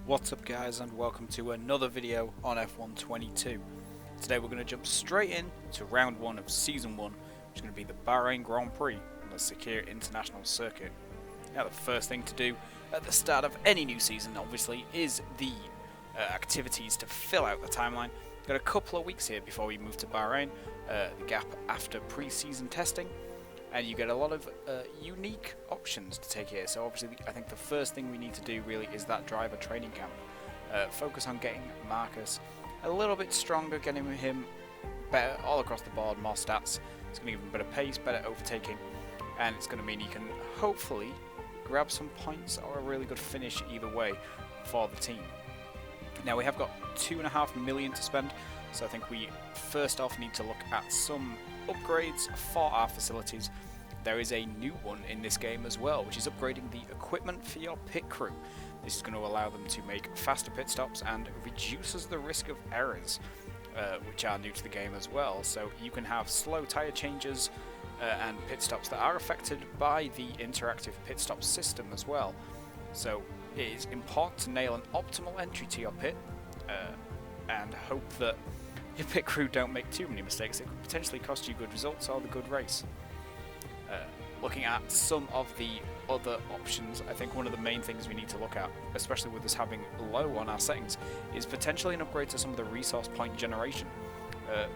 What's up guys, and welcome to another video on F1 22. Today we're going to jump straight in to round 1 of season 1, which is going to be the Bahrain Grand Prix on the Sakhir International Circuit. Now the first thing to do at the start of any new season obviously is the activities to fill out the timeline. Got a couple of weeks here before we move to Bahrain, the gap after pre-season testing. And you get a lot of unique options to take here. So obviously I think the first thing we need to do really is that driver training camp. Focus on getting Marcus a little bit stronger, getting him better all across the board, more stats. It's going to give him better pace, better overtaking, and it's going to mean he can hopefully grab some points or a really good finish either way for the team. Now we have got $2.5 million to spend, so I think we first off need to look at some upgrades for our facilities. There is a new one in this game as well, which is upgrading the equipment for your pit crew. This is going to allow them to make faster pit stops and reduces the risk of errors, which are new to the game as well. So you can have slow tyre changes and pit stops that are affected by the interactive pit stop system as well. So it is important to nail an optimal entry to your pit and hope that your pit crew don't make too many mistakes. It could potentially cost you good results or the good race. Looking at some of the other options, I think one of the main things we need to look at, especially with us having low on our settings, is potentially an upgrade to some of the resource point generation.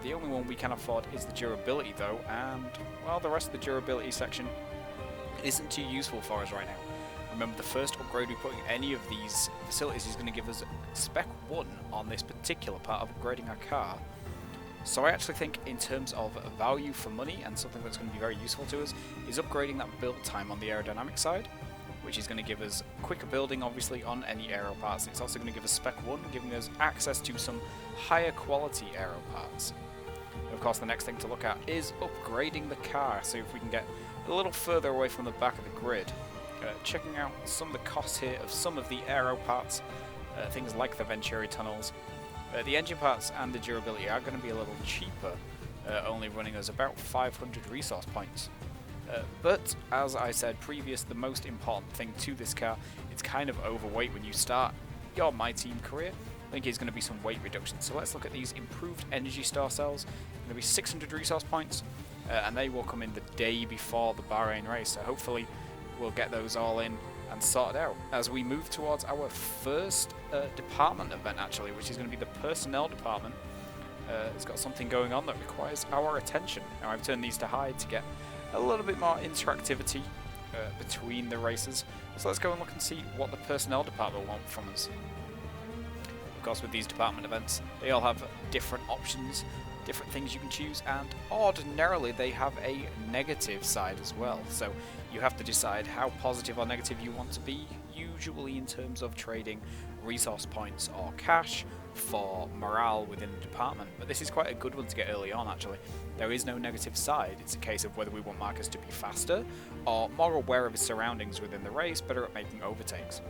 The only one we can afford is the durability though, and well, the rest of the durability section isn't too useful for us right now. Remember, the first upgrade we put in any of these facilities is going to give us spec 1 on this particular part of upgrading our car. So I actually think in terms of value for money and something that's going to be very useful to us is upgrading that build time on the aerodynamic side, which is going to give us quicker building obviously on any aero parts. It's also going to give us spec 1, giving us access to some higher quality aero parts. Of course, the next thing to look at is upgrading the car, so if we can get a little further away from the back of the grid. Checking out some of the costs here of some of the aero parts, things like the Venturi tunnels. The engine parts and the durability are going to be a little cheaper, only running us about 500 resource points. But as I said previous, the most important thing to this car, it's kind of overweight when you start your MyTeam career. I think it's going to be some weight reduction. So let's look at these improved energy star cells. Going to be 600 resource points, and they will come in the day before the Bahrain race. So hopefully we'll get those all in and sorted out as we move towards our first department event actually, which is going to be the personnel department. It's got something going on that requires our attention. Now I've turned these to hide to get a little bit more interactivity between the races. So let's go and look and see what the personnel department want from us. Of course, with these department events, they all have different options, different things you can choose, and ordinarily they have a negative side as well. So you have to decide how positive or negative you want to be, usually in terms of trading resource points or cash for morale within the department. But this is quite a good one to get early on actually. There is no negative side. It's a case of whether we want Marcus to be faster or more aware of his surroundings within the race, better at making overtakes.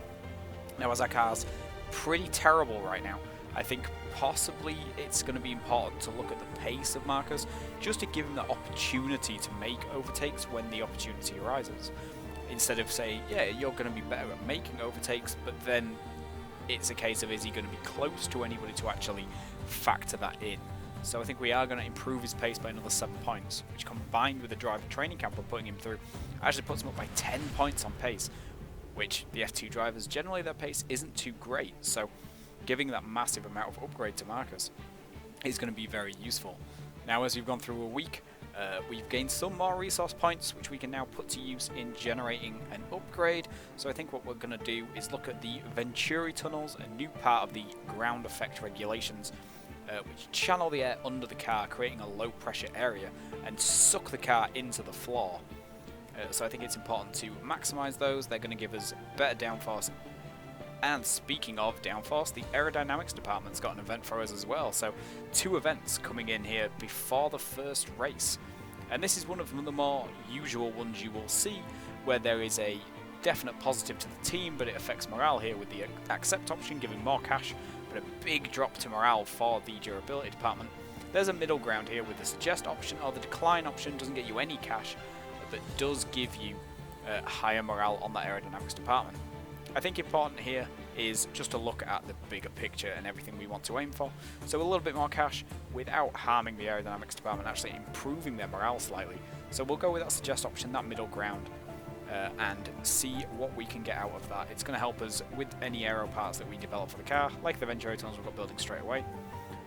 Now, as our car's pretty terrible right now, I think possibly it's going to be important to look at the pace of Marcus, just to give him the opportunity to make overtakes when the opportunity arises. Instead of saying, yeah, you're going to be better at making overtakes, but then it's a case of, is he going to be close to anybody to actually factor that in? So I think we are going to improve his pace by another 7 points, which combined with the driver training camp we're putting him through, actually puts him up by 10 points on pace, which the F2 drivers, generally their pace isn't too great. So giving that massive amount of upgrade to Marcus is going to be very useful. Now, as we've gone through a week, we've gained some more resource points, which we can now put to use in generating an upgrade. So I think what we're going to do is look at the Venturi tunnels, a new part of the ground effect regulations, which channel the air under the car, creating a low pressure area and suck the car into the floor. So I think it's important to maximize those. They're going to give us better downforce. And speaking of downforce, the aerodynamics department's got an event for us as well. So 2 events coming in here before the first race. And this is one of the more usual ones you will see, where there is a definite positive to the team, but it affects morale here with the accept option giving more cash, but a big drop to morale for the durability department. There's a middle ground here with the suggest option, or the decline option doesn't get you any cash, but does give you higher morale on that aerodynamics department. I think important here is just to look at the bigger picture and everything we want to aim for. So a little bit more cash without harming the aerodynamics department, actually improving their morale slightly. So we'll go with that suggest option, that middle ground, and see what we can get out of that. It's going to help us with any aero parts that we develop for the car, like the Venturo tunnels we've got building straight away.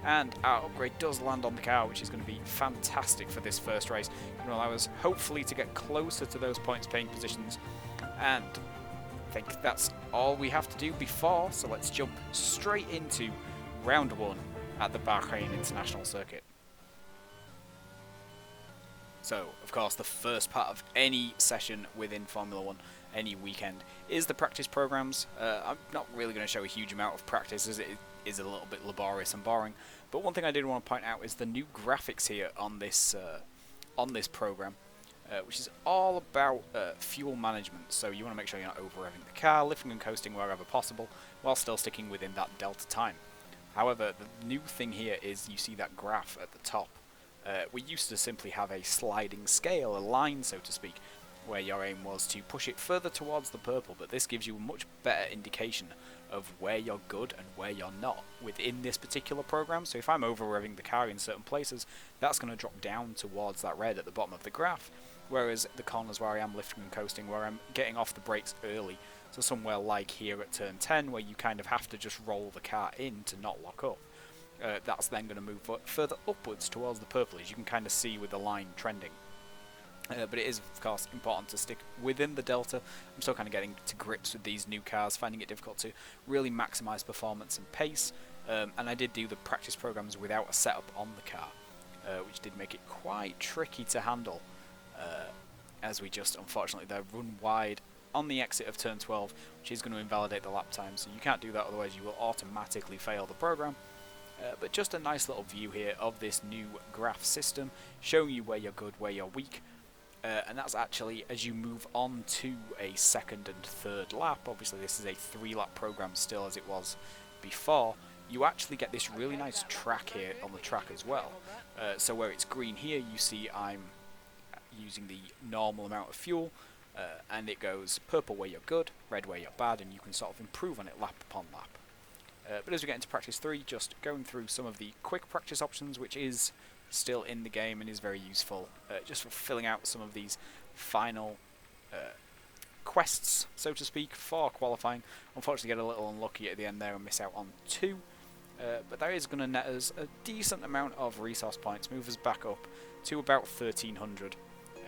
And our upgrade does land on the car, which is going to be fantastic for this first race. It's going to allow us hopefully to get closer to those points paying positions, and I think that's all we have to do before, so let's jump straight into round 1 at the Bahrain International Circuit. So, of course, the first part of any session within Formula 1, any weekend, is the practice programs. I'm not really going to show a huge amount of practice, as it is a little bit laborious and boring, but one thing I did want to point out is the new graphics here on this program. Which is all about fuel management. So you want to make sure you're not over-revving the car, lifting and coasting wherever possible, while still sticking within that delta time. However, the new thing here is you see that graph at the top. We used to simply have a sliding scale, a line so to speak, where your aim was to push it further towards the purple, but this gives you a much better indication of where you're good and where you're not within this particular program. So if I'm over-revving the car in certain places, that's going to drop down towards that red at the bottom of the graph. Whereas the corners where I am lifting and coasting, where I'm getting off the brakes early, so somewhere like here at turn 10, where you kind of have to just roll the car in to not lock up, that's then going to move further upwards towards the purple, as you can kind of see with the line trending. But it is, of course, important to stick within the delta. I'm still kind of getting to grips with these new cars, finding it difficult to really maximise performance and pace, and I did do the practice programs without a setup on the car, which did make it quite tricky to handle. As we just, unfortunately, there run wide on the exit of turn 12, which is going to invalidate the lap time, so you can't do that, otherwise you will automatically fail the program. But just a nice little view here of this new graph system, showing you where you're good, where you're weak, and that's actually as you move on to a second and third lap. Obviously this is a 3-lap program still, as it was before. You actually get this really nice track here on the track as well. So where it's green here, you see I'm using the normal amount of fuel, and it goes purple where you're good, red where you're bad, and you can sort of improve on it lap upon lap. But as we get into practice 3, just going through some of the quick practice options, which is still in the game and is very useful, just for filling out some of these final quests, so to speak, for qualifying. Unfortunately get a little unlucky at the end there and miss out on 2, but that is going to net us a decent amount of resource points, move us back up to about 1300.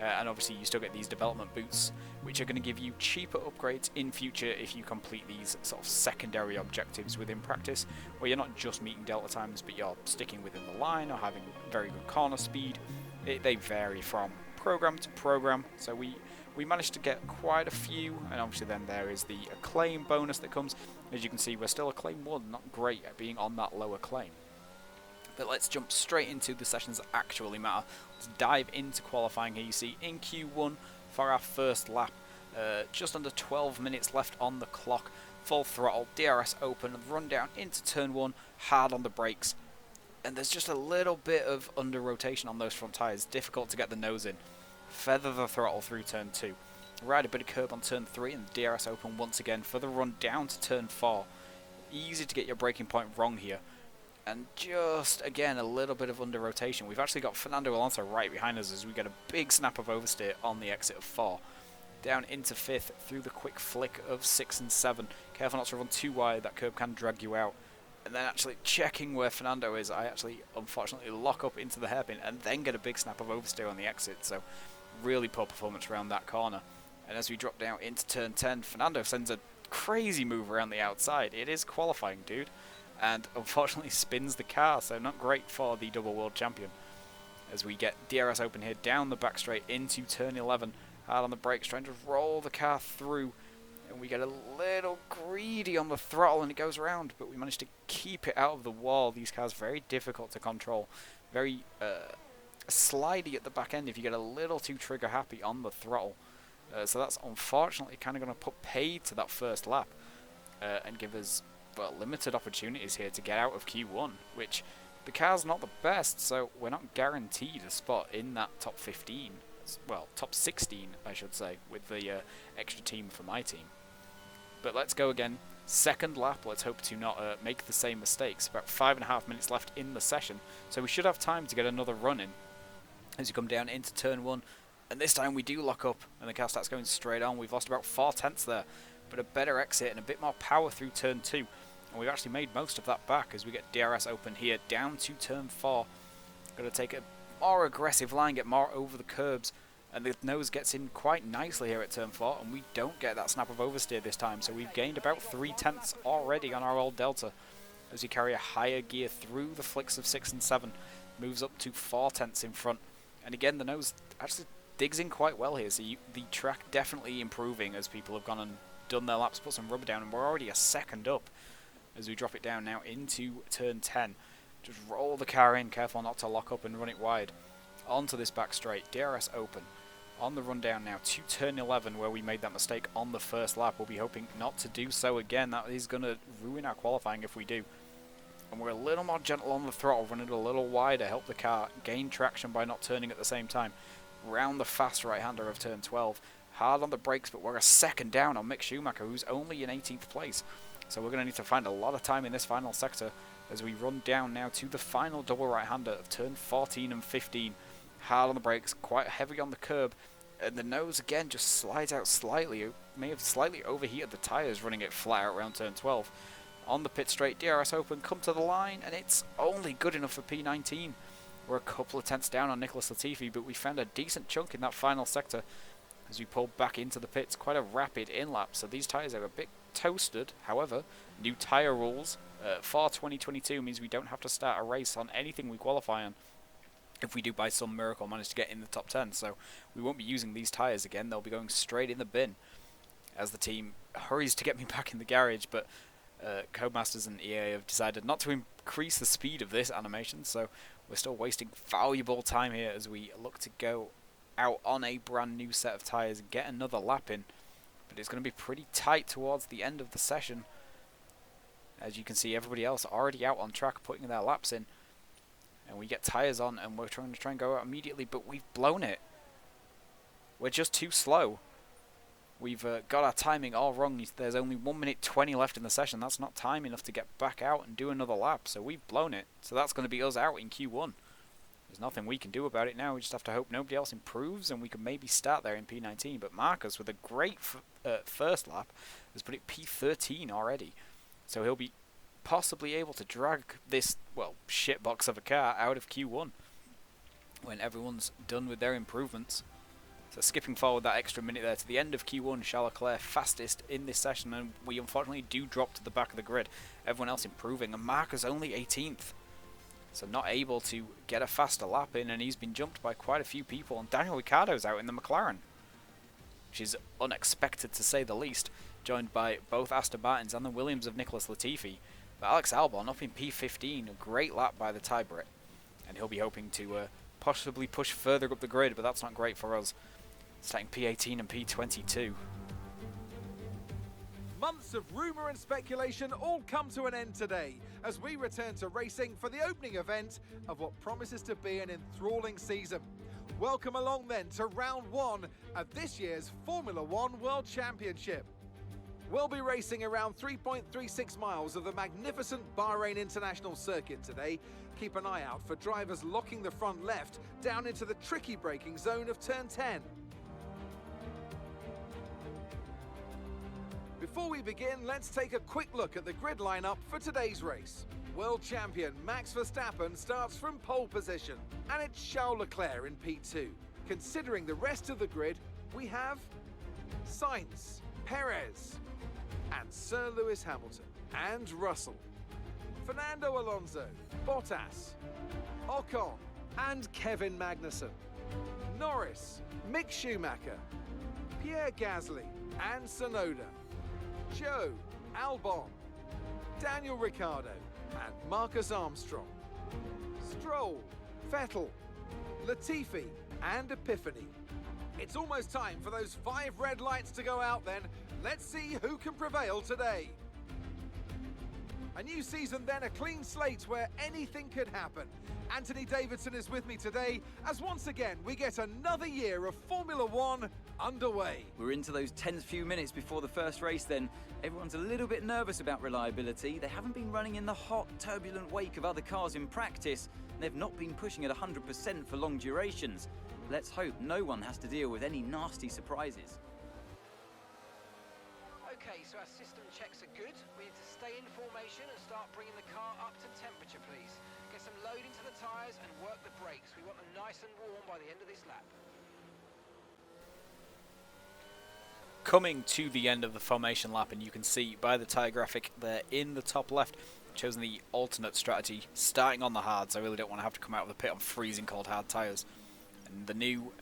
And obviously you still get these development boots, which are going to give you cheaper upgrades in future if you complete these sort of secondary objectives within practice, where you're not just meeting delta times, but you're sticking within the line or having very good corner speed. They vary from program to program, so we managed to get quite a few, and obviously then there is the acclaim bonus that comes. As you can see, we're still acclaim 1, not great at being on that lower claim. But let's jump straight into the sessions that actually matter. Let's dive into qualifying here. You see in Q1 for our first lap, just under 12 minutes left on the clock, full throttle, DRS open, run down into turn 1, hard on the brakes, and there's just a little bit of under rotation on those front tyres, difficult to get the nose in. Feather the throttle through turn 2, ride a bit of curb on turn 3, and DRS open once again for the run down to turn 4. Easy to get your braking point wrong here. And just, again, a little bit of under rotation. We've actually got Fernando ALONSO right behind us as we get a big snap of oversteer on the exit of 4. Down into 5th through the quick flick of 6 and 7. Careful not to run too wide, that curb can drag you out. And then actually checking where Fernando is, I actually, unfortunately, lock up into the hairpin and then get a big snap of oversteer on the exit. So, really poor performance around that corner. And as we drop down into turn 10, Fernando sends a crazy move around the outside. It is qualifying, dude. And unfortunately spins the car, so not great for the double world champion. As we get DRS open here, down the back straight into turn 11, hard on the brakes, trying to roll the car through, and we get a little greedy on the throttle and it goes around, but we manage to keep it out of the wall. These cars very difficult to control, very slidey at the back end if you get a little too trigger happy on the throttle. So that's unfortunately kind of going to put paid to that first lap and give us, well, limited opportunities here to get out of Q1, which the car's not the best, so we're not guaranteed a spot in that top 15, well, top 16 I should say, with the extra team for MyTeam. But let's go again. Second lap, let's hope to not make the same mistakes. About 5.5 minutes left in the session, so we should have time to get another run in as you come down into turn 1. And this time we do lock up, and the car starts going straight on. We've lost about 4 tenths there, but a better exit and a bit more power through turn 2. And we've actually made most of that back as we get DRS open here down to turn 4. Got to take a more aggressive line, get more over the curbs. And the nose gets in quite nicely here at turn 4, and we don't get that snap of oversteer this time. So we've gained about 3 tenths already on our old Delta as we carry a higher gear through the flicks of 6 and 7. Moves up to 4 tenths in front. And again, the nose actually digs in quite well here. So the track definitely improving as people have gone and done their laps, put some rubber down, and we're already a second up as we drop it down now into turn 10. Just roll the car in, careful not to lock up and run it wide. Onto this back straight, DRS open. On the run down now to turn 11 where we made that mistake on the first lap. We'll be hoping not to do so again. That is going to ruin our qualifying if we do. And we're a little more gentle on the throttle, running it a little wider, help the car gain traction by not turning at the same time. Round the fast right-hander of turn 12. Hard on the brakes, but we're a second down on Mick Schumacher, who's only in 18th place. So we're going to need to find a lot of time in this final sector as we run down now to the final double right-hander of turn 14 and 15. Hard on the brakes, quite heavy on the curb, and the nose again just slides out slightly. It may have slightly overheated the tyres running it flat out around turn 12. On the pit straight, DRS open, come to the line, and it's only good enough for P19. We're a couple of tenths down on Nicholas Latifi, but we found a decent chunk in that final sector as we pulled back into the pits. Quite a rapid in-lap, so these tyres are a bit toasted. However, new tyre rules for 2022 means we don't have to start a race on anything we qualify on if we do by some miracle manage to get in the top 10. So we won't be using these tyres again. They'll be going straight in the bin as the team hurries to get me back in the garage, but Codemasters and EA have decided not to increase the speed of this animation, so we're still wasting valuable time here as we look to go out on a brand new set of tyres and get another lap in. But it's going to be pretty tight towards the end of the session. As you can see, everybody else already out on track putting their laps in. And we get tyres on and we're trying to go out immediately, but we've blown it. We're just too slow. We've got our timing all wrong. There's only 1 minute 20 left in the session. That's not time enough to get back out and do another lap. So we've blown it. So that's going to be us out in Q1. There's nothing we can do about it now. We just have to hope nobody else improves and we can maybe start there in P19. But Marcus, with a great first lap, has put it P13 already. So he'll be possibly able to drag this, well, shitbox of a car out of Q1 when everyone's done with their improvements. So skipping forward that extra minute there to the end of Q1, Charles Leclerc fastest in this session, and we unfortunately do drop to the back of the grid. Everyone else improving, and Marcus only 18th. So not able to get a faster lap in, and he's been jumped by quite a few people, and Daniel Ricciardo's out in the McLaren, which is unexpected to say the least, joined by both Aston Martins and the Williams of Nicholas Latifi. But Alex Albon up in P15, a great lap by the tie Brit, and he'll be hoping to possibly push further up the grid, but that's not great for us. Starting P18 and P22. Months of rumour and speculation all come to an end today as we return to racing for the opening event of what promises to be an enthralling season. Welcome along then to round 1 of this year's Formula One World Championship. We'll be racing around 3.36 miles of the magnificent Bahrain International Circuit today. Keep an eye out for drivers locking the front left down into the tricky braking zone of turn 10. Before we begin, let's take a quick look at the grid lineup for today's race. World champion Max Verstappen starts from pole position, and it's Charles Leclerc in P2. Considering the rest of the grid, we have Sainz, Perez, and Sir Lewis Hamilton, and Russell, Fernando Alonso, Bottas, Ocon, and Kevin Magnussen, Norris, Mick Schumacher, Pierre Gasly, and Tsunoda, Joe, Albon, Daniel Ricciardo, and Marcus Armstrong, Stroll, Vettel, Latifi, and Epiphany. It's almost time for those 5 red lights to go out then. Let's see who can prevail today. A new season then, a clean slate where anything could happen. Anthony Davidson is with me today as once again we get another year of Formula One underway. We're into those tense few minutes before the first race then. Everyone's a little bit nervous about reliability. They haven't been running in the hot, turbulent wake of other cars in practice. They've not been pushing at 100% for long durations. Let's hope no one has to deal with any nasty surprises. Okay, so our system checks are good. We need to stay in formation and start bringing the car up to temperature, please. Get some load into the tyres and work the brakes. We want them nice and warm by the end of this lap. Coming to the end of the formation lap, and you can see by the tyre graphic there in the top left, chosen the alternate strategy, starting on the hards. I really don't want to have to come out of the pit on freezing cold hard tyres. And the new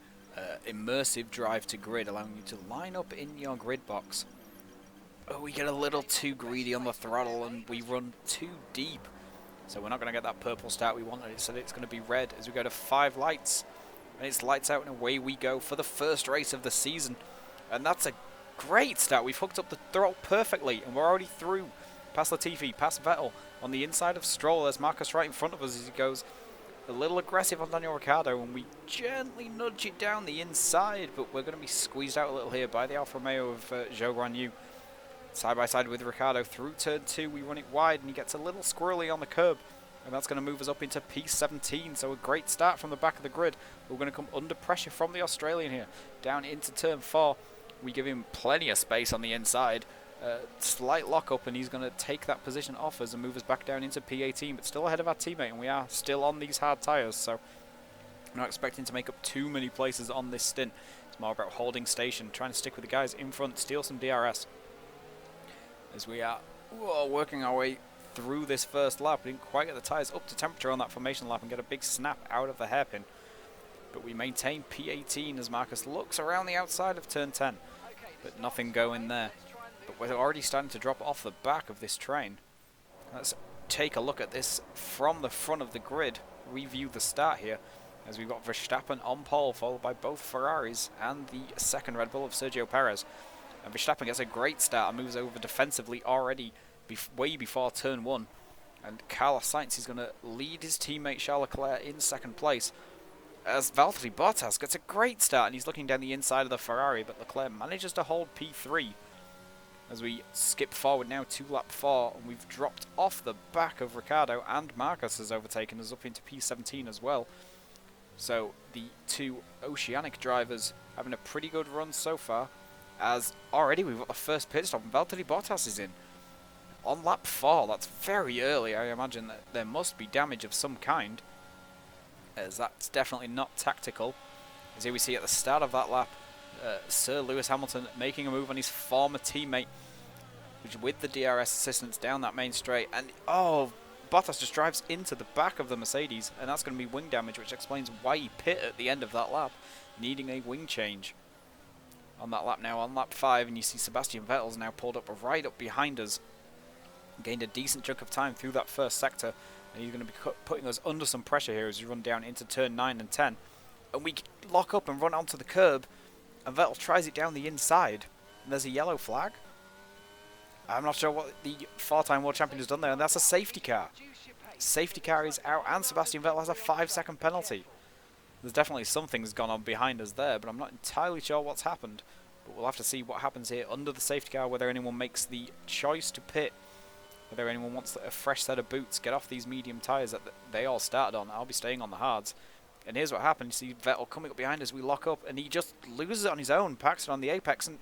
immersive drive to grid, allowing you to line up in your grid box. Oh, we get a little too greedy on the throttle and we run too deep. So we're not going to get that purple start we wanted. Instead it's going to be red as we go to 5 lights. And it's lights out and away we go for the first race of the season. And that's a great start. We've hooked up the throttle perfectly and we're already through. Past Latifi, past Vettel. On the inside of Stroll, there's Marcus right in front of us as he goes a little aggressive on Daniel Ricciardo, and we gently nudge it down the inside, but we're going to be squeezed out a little here by the Alfa Romeo of Zhou Guanyu. Side by side with Ricciardo through turn 2, we run it wide, and he gets a little squirrely on the curb, and that's going to move us up into P17, so a great start from the back of the grid. We're going to come under pressure from the Australian here, down into turn 4. We give him plenty of space on the inside. Slight lock-up, and he's going to take that position off us and move us back down into P18, but still ahead of our teammate, and we are still on these hard tyres, so I'm not expecting to make up too many places on this stint. It's more about holding station, trying to stick with the guys in front, steal some DRS. As we are working our way through this first lap, we didn't quite get the tyres up to temperature on that formation lap and get a big snap out of the hairpin. But we maintain P18 as Marcus looks around the outside of turn 10, but nothing going there. But we're already starting to drop off the back of this train. Let's take a look at this from the front of the grid. Review the start here, as we've got Verstappen on pole, followed by both Ferraris and the second Red Bull of Sergio Perez. And Verstappen gets a great start and moves over defensively already way before turn 1. And Carlos Sainz is going to lead his teammate Charles Leclerc in second place, as Valtteri Bottas gets a great start and he's looking down the inside of the Ferrari, but Leclerc manages to hold P3. As we skip forward now to lap 4, and we've dropped off the back of Ricciardo, and Marcus has overtaken us up into P17 as well. So the two Oceanic drivers having a pretty good run so far, as already we've got the first pit stop and Valtteri Bottas is in. On lap 4, that's very early. I imagine that there must be damage of some kind, as that's definitely not tactical. As here we see at the start of that lap, Sir Lewis Hamilton making a move on his former teammate, which with the DRS assistance down that main straight, and Bottas just drives into the back of the Mercedes, and that's going to be wing damage, which explains why he pit at the end of that lap, needing a wing change. On that lap now, on lap 5, and you see Sebastian Vettel's now pulled up right up behind us, gained a decent chunk of time through that first sector, and he's going to be putting us under some pressure here as we run down into turn 9 and 10, and we lock up and run onto the curb. And Vettel tries it down the inside, and there's a yellow flag. I'm not sure what the 4-time world champion has done there, and that's a safety car. Safety car is out, and Sebastian Vettel has a 5-second penalty. There's definitely something's gone on behind us there, but I'm not entirely sure what's happened. But we'll have to see what happens here under the safety car, whether anyone makes the choice to pit, whether anyone wants a fresh set of boots, get off these medium tyres that they all started on. I'll be staying on the hards. And here's what happened. You see Vettel coming up behind us. We lock up, and he just loses it on his own. Packs it on the apex, and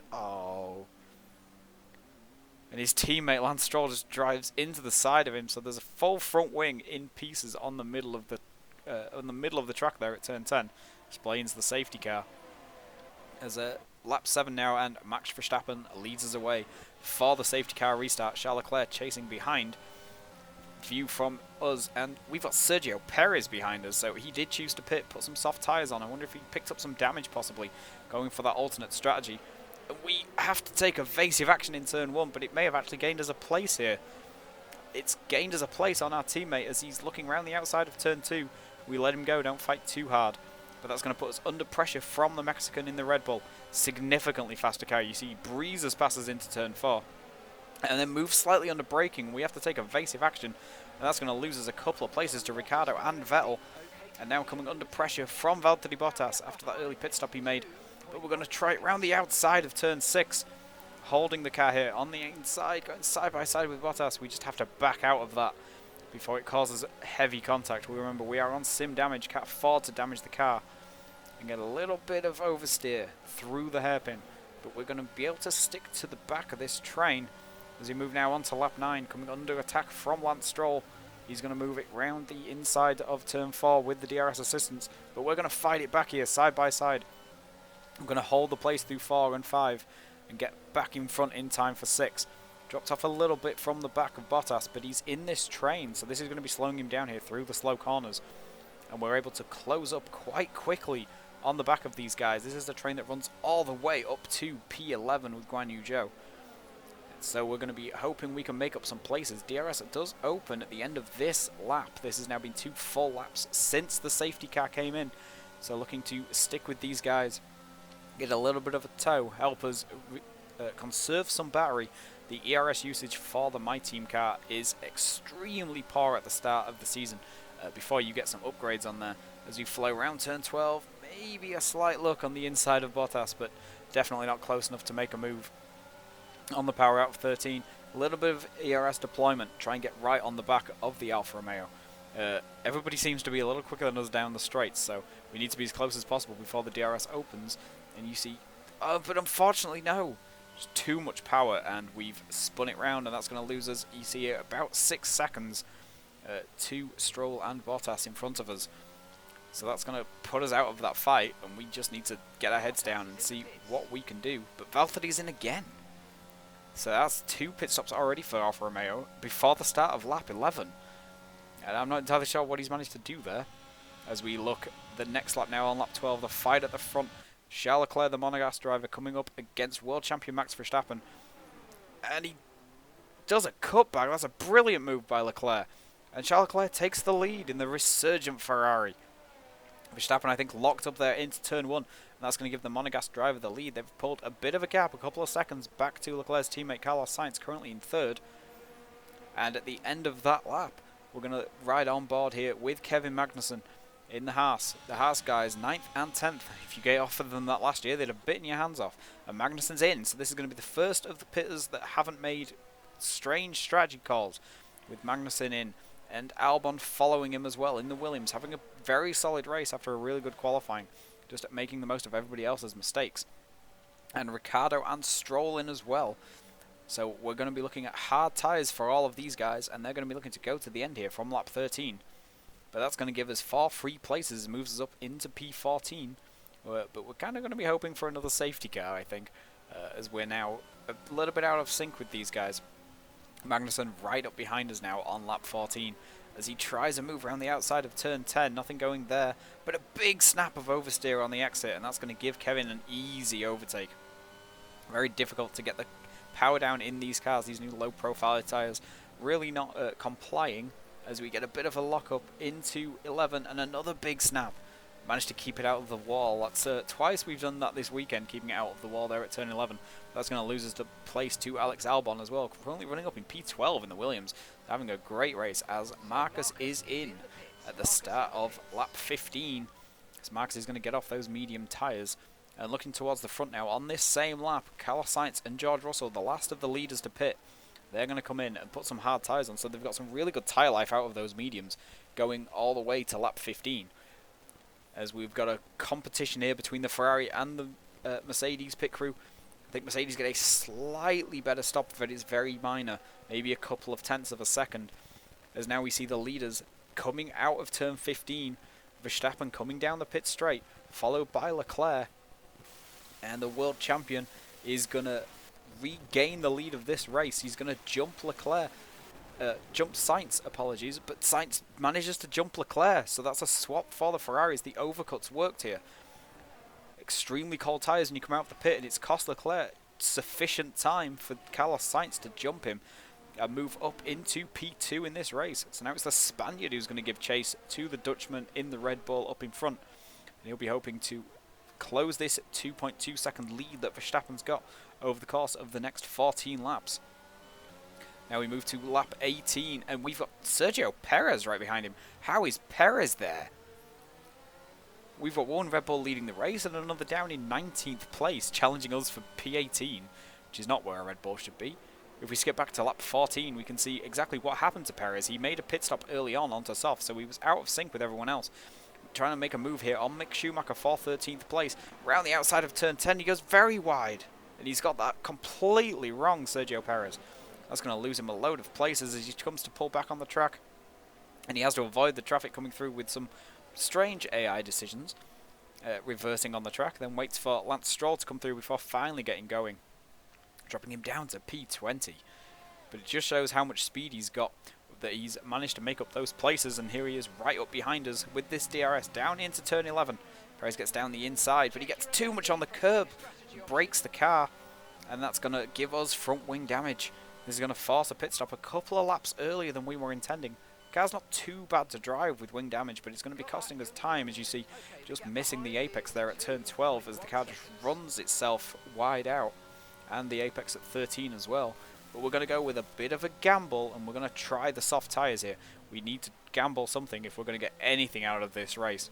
and his teammate Lance Stroll just drives into the side of him. So there's a full front wing in pieces on the middle of the track there at turn 10. Explains the safety car. As a lap 7 now, and Max Verstappen leads us away for the safety car restart. Charles Leclerc chasing behind. View from us, and we've got Sergio Perez behind us, so he did choose to pit, put some soft tyres on. I wonder if he picked up some damage possibly going for that alternate strategy. And we have to take evasive action in turn 1, but it may have actually gained us a place here. It's gained us a place on our teammate as he's looking around the outside of turn 2. We let him go, don't fight too hard, but that's going to put us under pressure from the Mexican in the Red Bull. Significantly faster car. You see he breezes past us into turn 4. and then move slightly under braking. We have to take evasive action, and that's going to lose us a couple of places to Ricciardo and Vettel. And now coming under pressure from Valtteri Bottas after that early pit stop he made. But we're going to try it round the outside of turn 6, holding the car here on the inside, going side by side with Bottas. We just have to back out of that before it causes heavy contact. We remember we are on sim damage, can't afford to damage the car, and get a little bit of oversteer through the hairpin. But we're going to be able to stick to the back of this train as we move now on to lap 9, coming under attack from Lance Stroll. He's going to move it round the inside of turn 4 with the DRS assistance, but we're going to fight it back here side by side. I'm going to hold the place through 4 and 5 and get back in front in time for 6. Dropped off a little bit from the back of Bottas, but he's in this train, so this is going to be slowing him down here through the slow corners. And we're able to close up quite quickly on the back of these guys. This is the train that runs all the way up to P11 with Guan Yu Zhou. So we're going to be hoping we can make up some places. DRS does open at the end of this lap. This has now been 2 full laps since the safety car came in. So looking to stick with these guys, get a little bit of a tow, help us conserve some battery. The ERS usage for the MyTeam car is extremely poor at the start of the season before you get some upgrades on there. As you flow around turn 12, maybe a slight look on the inside of Bottas, but definitely not close enough to make a move. On the power out of 13, a little bit of ERS deployment, try and get right on the back of the Alfa Romeo. Everybody seems to be a little quicker than us down the straights, so we need to be as close as possible before the DRS opens. And you see, but unfortunately no, just too much power, and we've spun it round, and that's going to lose us, you see here, about 6 seconds to Stroll and Bottas in front of us. So that's going to put us out of that fight, and we just need to get our heads down and see what we can do. But Valtteri's in again. So that's 2 pit stops already for Alfa Romeo before the start of lap 11. And I'm not entirely sure what he's managed to do there. As we look the next lap now on lap 12, the fight at the front. Charles Leclerc, the Monegasque driver, coming up against world champion Max Verstappen. And he does a cutback. That's a brilliant move by Leclerc. And Charles Leclerc takes the lead in the resurgent Ferrari. Verstappen, I think, locked up there into turn 1. And that's going to give the Monegasque driver the lead. They've pulled a bit of a gap, a couple of seconds, back to Leclerc's teammate Carlos Sainz, currently in 3rd. And at the end of that lap, we're going to ride on board here with Kevin Magnussen in the Haas. The Haas guys, 9th and 10th. If you get off of them that last year, they'd have bitten your hands off. And Magnussen's in, so this is going to be the first of the pitters that haven't made strange strategy calls, with Magnussen in and Albon following him as well in the Williams, having a very solid race after a really good qualifying, just at making the most of everybody else's mistakes. And Ricciardo and Stroll in as well. So we're going to be looking at hard tyres for all of these guys, and they're going to be looking to go to the end here from lap 13. But that's going to give us 4 free places, moves us up into P14. But we're kind of going to be hoping for another safety car, I think, as we're now a little bit out of sync with these guys. Magnussen right up behind us now on lap 14 as he tries a move around the outside of turn 10. Nothing going there, but a big snap of oversteer on the exit, and that's going to give Kevin an easy overtake. Very difficult to get the power down in these cars, these new low profile tyres. Really not complying as we get a bit of a lock-up into 11 and another big snap. Managed to keep it out of the wall. That's twice we've done that this weekend, keeping it out of the wall there at turn 11. That's going to lose us the place to Alex Albon as well, currently running up in P12 in the Williams, having a great race as Marcus is in at the start of lap 15. As Marcus is going to get off those medium tyres. And looking towards the front now, on this same lap, Carlos Sainz and George Russell, the last of the leaders to pit, they're going to come in and put some hard tyres on, so they've got some really good tyre life out of those mediums, going all the way to lap 15. As we've got a competition here between the Ferrari and the Mercedes pit crew. I think Mercedes get a slightly better stop, but it's very minor, maybe a couple of tenths of a second. As now we see the leaders coming out of turn 15, Verstappen coming down the pit straight, followed by Leclerc. And the world champion is going to regain the lead of this race. He's going to jump Leclerc. Jump Sainz, apologies, but Sainz manages to jump Leclerc, so that's a swap for the Ferraris. The overcuts worked here. Extremely cold tyres when you come out of the pit, and it's cost Leclerc sufficient time for Carlos Sainz to jump him and move up into P2 in this race. So now it's the Spaniard who's going to give chase to the Dutchman in the Red Bull up in front, and he'll be hoping to close this 2.2 second lead that Verstappen's got over the course of the next 14 laps. Now we move to lap 18, and we've got Sergio Perez right behind him. How is Perez there? We've got one Red Bull leading the race and another down in 19th place, challenging us for P18, which is not where a Red Bull should be. If we skip back to lap 14, we can see exactly what happened to Perez. He made a pit stop early on onto soft, so he was out of sync with everyone else. Trying to make a move here on Mick Schumacher for 13th place. Around the outside of turn 10, he goes very wide. And he's got that completely wrong, Sergio Perez. That's going to lose him a load of places as he comes to pull back on the track. And he has to avoid the traffic coming through with some strange AI decisions. Reversing on the track, then waits for Lance Stroll to come through before finally getting going. Dropping him down to P20. But it just shows how much speed he's got, that he's managed to make up those places, and here he is right up behind us with this DRS down into turn 11. Perez gets down the inside, but he gets too much on the curb, breaks the car, and that's going to give us front wing damage. This is going to force a pit stop a couple of laps earlier than we were intending. The car's not too bad to drive with wing damage, but it's going to be costing us time, as you see, just missing the apex there at turn 12 as the car just runs itself wide out, and the apex at 13 as well. But we're going to go with a bit of a gamble, and we're going to try the soft tyres here. We need to gamble something if we're going to get anything out of this race.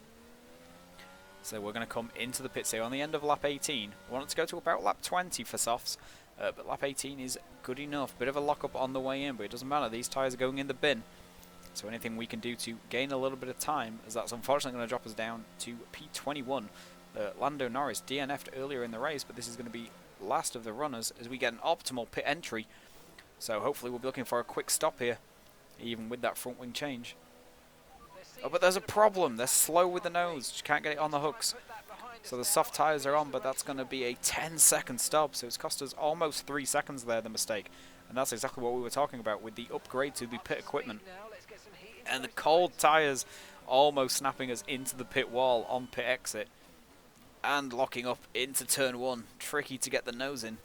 So we're going to come into the pits here on the end of lap 18. We want it to go to about lap 20 for softs, but lap 18 is good enough. Bit of a lock-up on the way in, but it doesn't matter. These tyres are going in the bin. So anything we can do to gain a little bit of time, as that's unfortunately going to drop us down to P21. Lando Norris DNF'd earlier in the race, but this is going to be last of the runners as we get an optimal pit entry. So hopefully we'll be looking for a quick stop here, even with that front wing change. Oh, but there's a problem. They're slow with the nose. Just can't get it on the hooks. So the soft tyres are on, but that's going to be a 10-second stop. So it's cost us almost 3 seconds there, the mistake. And that's exactly what we were talking about with the upgrade to the pit equipment. And the cold tyres almost snapping us into the pit wall on pit exit. And locking up into turn 1. Tricky to get the nose in.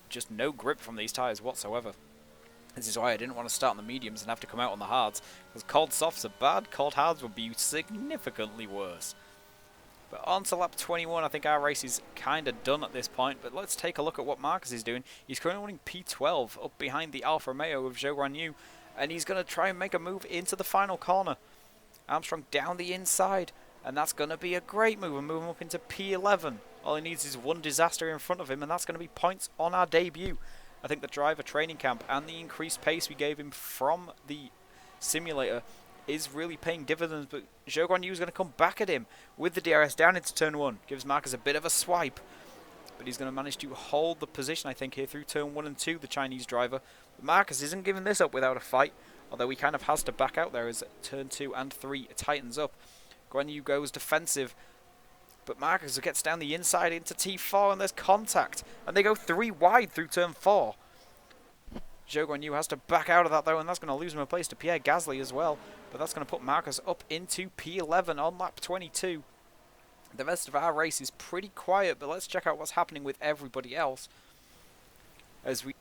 Just no grip from these tyres whatsoever. This is why I didn't want to start on the mediums and have to come out on the hards. Because cold softs are bad, cold hards would be significantly worse. But on to lap 21, I think our race is kind of done at this point. But let's take a look at what Marcus is doing. He's currently running P12 up behind the Alfa Romeo of Zhou Guanyu. And he's going to try and make a move into the final corner. Armstrong down the inside. And that's going to be a great move and move him up into P11. All he needs is one disaster in front of him, and that's going to be points on our debut. I think the driver training camp and the increased pace we gave him from the simulator is really paying dividends, but Zhou Guanyu is going to come back at him with the DRS down into turn 1. Gives Marcus a bit of a swipe, but he's going to manage to hold the position, I think, here through turn 1 and 2, the Chinese driver. But Marcus isn't giving this up without a fight, although he kind of has to back out there as turn 2 and 3 tightens up. Guanyu goes defensive, but Marcus gets down the inside into T4 and there's contact. And they go 3 wide through turn 4. Zhou Guanyu has to back out of that though, and that's going to lose him a place to Pierre Gasly as well. But that's going to put Marcus up into P11 on lap 22. The rest of our race is pretty quiet, but let's check out what's happening with everybody else. As we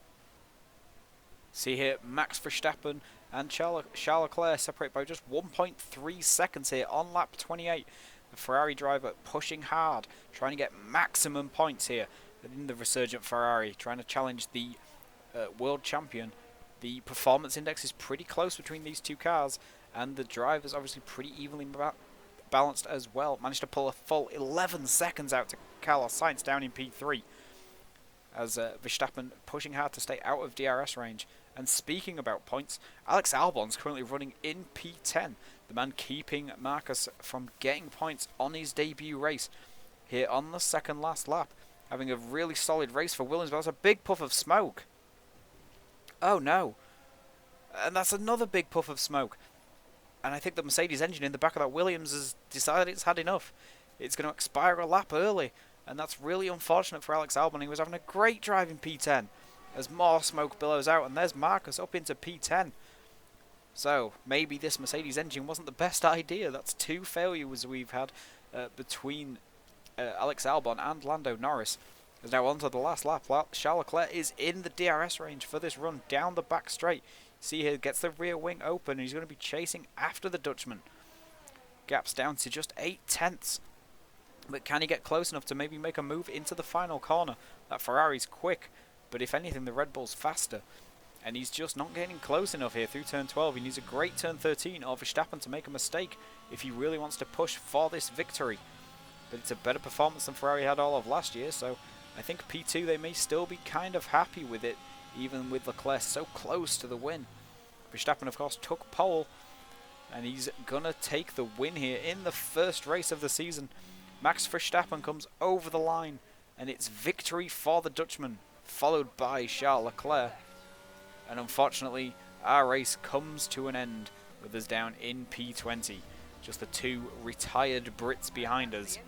see here, Max Verstappen and Charles Leclerc separate by just 1.3 seconds here on lap 28. The Ferrari driver pushing hard, trying to get maximum points here in the resurgent Ferrari, trying to challenge the world champion. The performance index is pretty close between these two cars, and the drivers obviously pretty evenly balanced as well. Managed to pull a full 11 seconds out to Carlos Sainz down in P3, as Verstappen pushing hard to stay out of DRS range. And speaking about points, Alex Albon's currently running in P10. The man keeping Marcus from getting points on his debut race here on the second last lap. Having a really solid race for Williams, but that's a big puff of smoke. Oh no. And that's another big puff of smoke. And I think the Mercedes engine in the back of that Williams has decided it's had enough. It's going to expire a lap early. And that's really unfortunate for Alex Albon. He was having a great drive in P10. As more smoke billows out, and there's Marcus up into P10. So, maybe this Mercedes engine wasn't the best idea. That's 2 failures we've had between Alex Albon and Lando Norris. As now on to the last lap. Charles Leclerc is in the DRS range for this run down the back straight. See here, gets the rear wing open, and he's going to be chasing after the Dutchman. Gaps down to just 0.8. But can he get close enough to maybe make a move into the final corner? That Ferrari's quick. But if anything, the Red Bull's faster. and he's just not getting close enough here through turn 12. He needs a great turn 13 of Verstappen to make a mistake if he really wants to push for this victory. But it's a better performance than Ferrari had all of last year, so I think P2 they may still be kind of happy with it, even with Leclerc so close to the win. Verstappen, of course, took pole, and he's gonna take the win here in the first race of the season. Max Verstappen comes over the line, and it's victory for the Dutchman, followed by Charles Leclerc. And unfortunately, our race comes to an end with us down in P20. Just the two retired Brits behind us.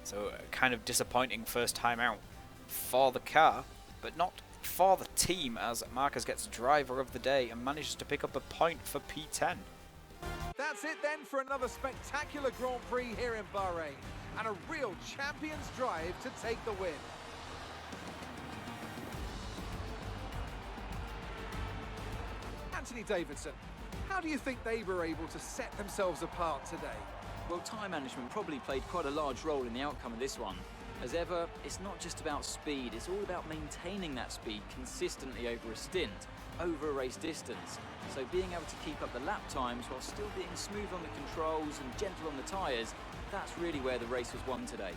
So a kind of disappointing first time out for the car, but not for the team, as Marquez gets driver of the day and manages to pick up a point for P10. That's it then for another spectacular Grand Prix here in Bahrain, and a real champion's drive to take the win. Anthony Davidson, how do you think they were able to set themselves apart today? Well, time management probably played quite a large role in the outcome of this one. As ever, it's not just about speed, it's all about maintaining that speed consistently over a stint, over a race distance. So being able to keep up the lap times while still being smooth on the controls and gentle on the tyres, that's really where the race was won today.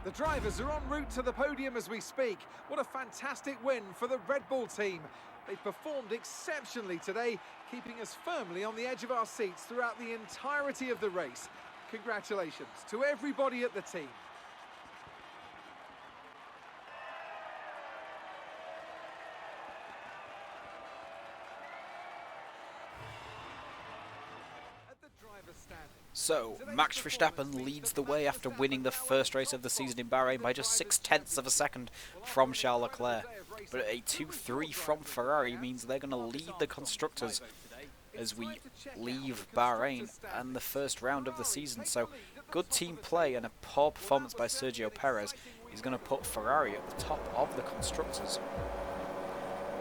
The drivers are en route to the podium as we speak. What a fantastic win for the Red Bull team. They've performed exceptionally today, keeping us firmly on the edge of our seats throughout the entirety of the race. Congratulations to everybody at the team. So, Max Verstappen leads the way after winning the first race of the season in Bahrain by just 0.6 of a second from Charles Leclerc. But a 2-3 from Ferrari means they're going to lead the constructors as we leave Bahrain and the first round of the season. So, good team play and a poor performance by Sergio Perez is going to put Ferrari at the top of the constructors.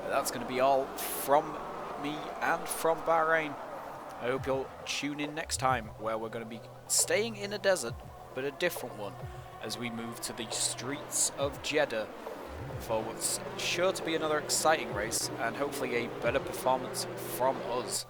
But that's going to be all from me and from Bahrain. I hope you'll tune in next time, where we're going to be staying in a desert, but a different one, as we move to the streets of Jeddah for what's sure to be another exciting race, and hopefully a better performance from us.